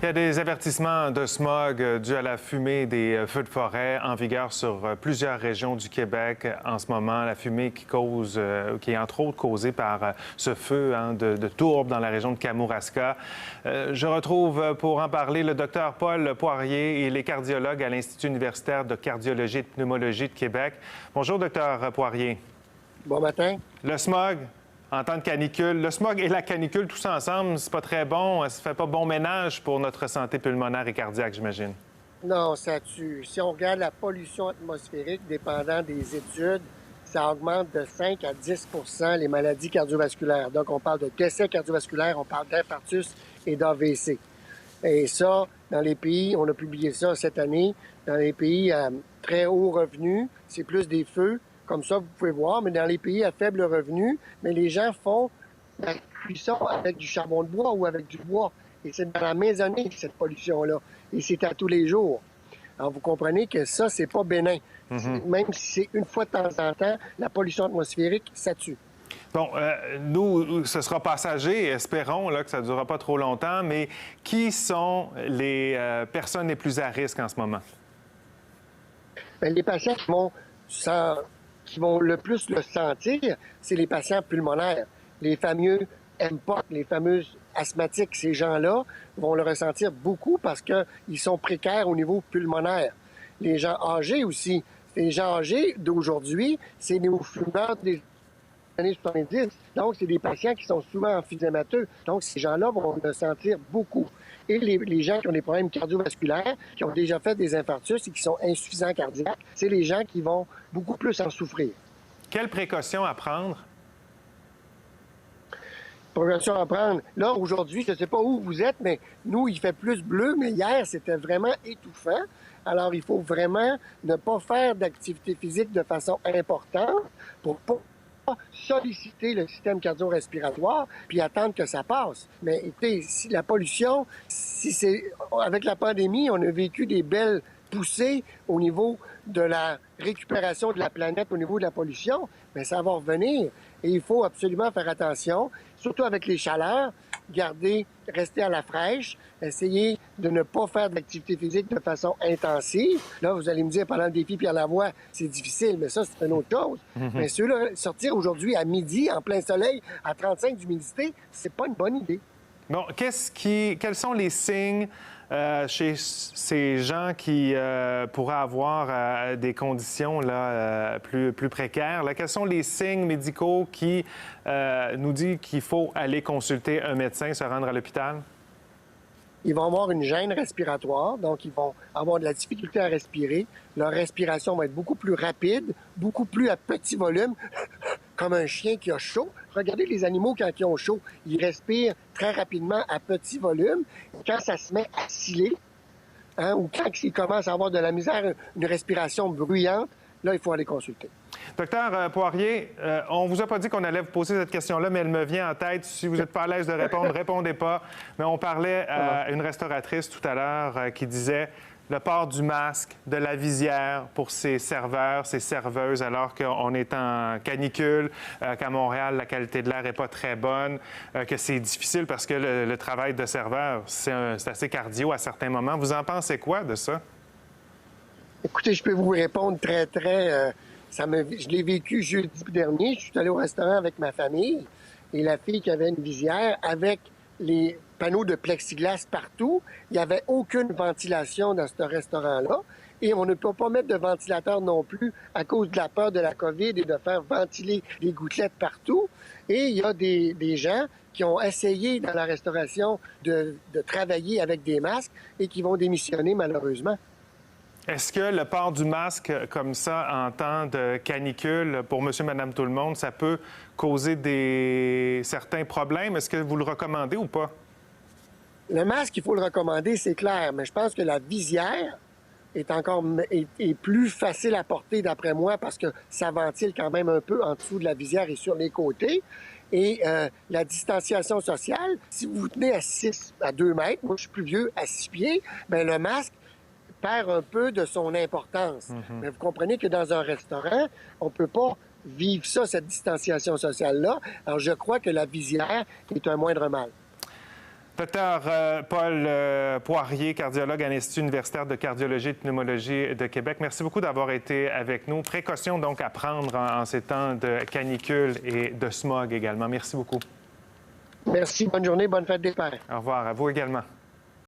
Il y a des avertissements de smog dus à la fumée des feux de forêt en vigueur sur plusieurs régions du Québec en ce moment. La fumée qui est entre autres causée par ce feu de tourbe dans la région de Kamouraska. Je retrouve pour en parler le docteur Paul Poirier. Il est cardiologue à l'Institut universitaire de cardiologie et de pneumologie de Québec. Bonjour, docteur Poirier. Bon matin. Le smog, en temps de canicule. Le smog et la canicule, tous ensemble, c'est pas très bon. Ça fait pas bon ménage pour notre santé pulmonaire et cardiaque, j'imagine. Non, ça tue. Si on regarde la pollution atmosphérique, dépendant des études, ça augmente de 5 à 10 les maladies cardiovasculaires. Donc, on parle de décès cardiovasculaires, on parle d'infarctus et d'AVC. Et ça, dans les pays, on a publié ça cette année, dans les pays à très haut revenu, c'est plus des feux. Comme ça, vous pouvez voir, mais dans les pays à faible revenu, mais les gens font la cuisson avec du charbon de bois ou avec du bois. Et c'est dans la maisonnée, cette pollution-là. Et c'est à tous les jours. Alors, vous comprenez que ça, c'est pas bénin. Même si c'est une fois de temps en temps, la pollution atmosphérique, ça tue. Bon, nous, ce sera passager. Espérons là, que ça ne durera pas trop longtemps. Mais qui sont les personnes les plus à risque en ce moment? Bien, les patients qui vont le plus le sentir, c'est les patients pulmonaires. Les fameux MPOC, les fameux asthmatiques, ces gens-là vont le ressentir beaucoup parce qu'ils sont précaires au niveau pulmonaire. Les gens âgés aussi. Les gens âgés d'aujourd'hui, c'est les fumeurs des années 70. Donc, c'est des patients qui sont souvent emphysémateux. Donc, ces gens-là vont le sentir beaucoup. Et les gens qui ont des problèmes cardiovasculaires, qui ont déjà fait des infarctus et qui sont insuffisants cardiaques, c'est les gens qui vont beaucoup plus en souffrir. Quelles précautions à prendre? Précautions à prendre. Là, aujourd'hui, je ne sais pas où vous êtes, mais nous, il fait plus bleu, mais hier, c'était vraiment étouffant. Alors, il faut vraiment ne pas faire d'activité physique de façon importante pour pas solliciter le système cardio-respiratoire puis attendre que ça passe. Mais écoutez, si la pollution, avec la pandémie, on a vécu des belles poussées au niveau de la récupération de la planète au niveau de la pollution, mais ça va revenir. Et il faut absolument faire attention, surtout avec les chaleurs, rester à la fraîche, essayer de ne pas faire d'activité physique de façon intensive. Là, vous allez me dire, pendant le défi Pierre Lavoie, c'est difficile, mais ça, c'est une autre chose. Mais ceux-là, sortir aujourd'hui à midi, en plein soleil, à 35 d'humidité, c'est pas une bonne idée. Bon, quels sont les signes chez ces gens qui pourraient avoir des conditions là, plus précaires? Là? Quels sont les signes médicaux qui nous disent qu'il faut aller consulter un médecin, se rendre à l'hôpital? Ils vont avoir une gêne respiratoire, donc ils vont avoir de la difficulté à respirer. Leur respiration va être beaucoup plus rapide, beaucoup plus à petit volume, comme un chien qui a chaud. Regardez les animaux quand ils ont chaud. Ils respirent très rapidement à petit volume. Quand ça se met à sciller, ou quand ils commencent à avoir de la misère, une respiration bruyante, là, il faut aller consulter. Docteur Poirier, on ne vous a pas dit qu'on allait vous poser cette question-là, mais elle me vient en tête. Si vous n'êtes pas à l'aise de répondre, répondez pas. Mais on parlait à une restauratrice tout à l'heure qui disait le port du masque, de la visière pour ses serveurs, ses serveuses, alors qu'on est en canicule, qu'à Montréal, la qualité de l'air n'est pas très bonne, que c'est difficile parce que le travail de serveur, c'est assez cardio à certains moments. Vous en pensez quoi de ça? Écoutez, je peux vous répondre très... Je l'ai vécu jeudi dernier. Je suis allé au restaurant avec ma famille et la fille qui avait une visière avec les panneaux de plexiglas partout. Il n'y avait aucune ventilation dans ce restaurant-là. Et on ne peut pas mettre de ventilateur non plus à cause de la peur de la COVID et de faire ventiler les gouttelettes partout. Et il y a des gens qui ont essayé dans la restauration de travailler avec des masques et qui vont démissionner malheureusement. Est-ce que le port du masque comme ça en temps de canicule pour monsieur, madame, tout le monde, ça peut causer certains problèmes? Est-ce que vous le recommandez ou pas? Le masque, il faut le recommander, c'est clair, mais je pense que la visière est plus facile à porter d'après moi parce que ça ventile quand même un peu en dessous de la visière et sur les côtés. Et la distanciation sociale, si vous vous tenez à 2 mètres, moi je suis plus vieux, à 6 pieds, bien le masque perd un peu de son importance. Mais vous comprenez que dans un restaurant, on ne peut pas vivre ça, cette distanciation sociale-là. Alors, je crois que la visière est un moindre mal. Docteur Paul Poirier, cardiologue à l'Institut universitaire de cardiologie et de pneumologie de Québec, merci beaucoup d'avoir été avec nous. Précaution donc à prendre en ces temps de canicule et de smog également. Merci beaucoup. Merci, bonne journée, bonne fête des pères. Au revoir, à vous également.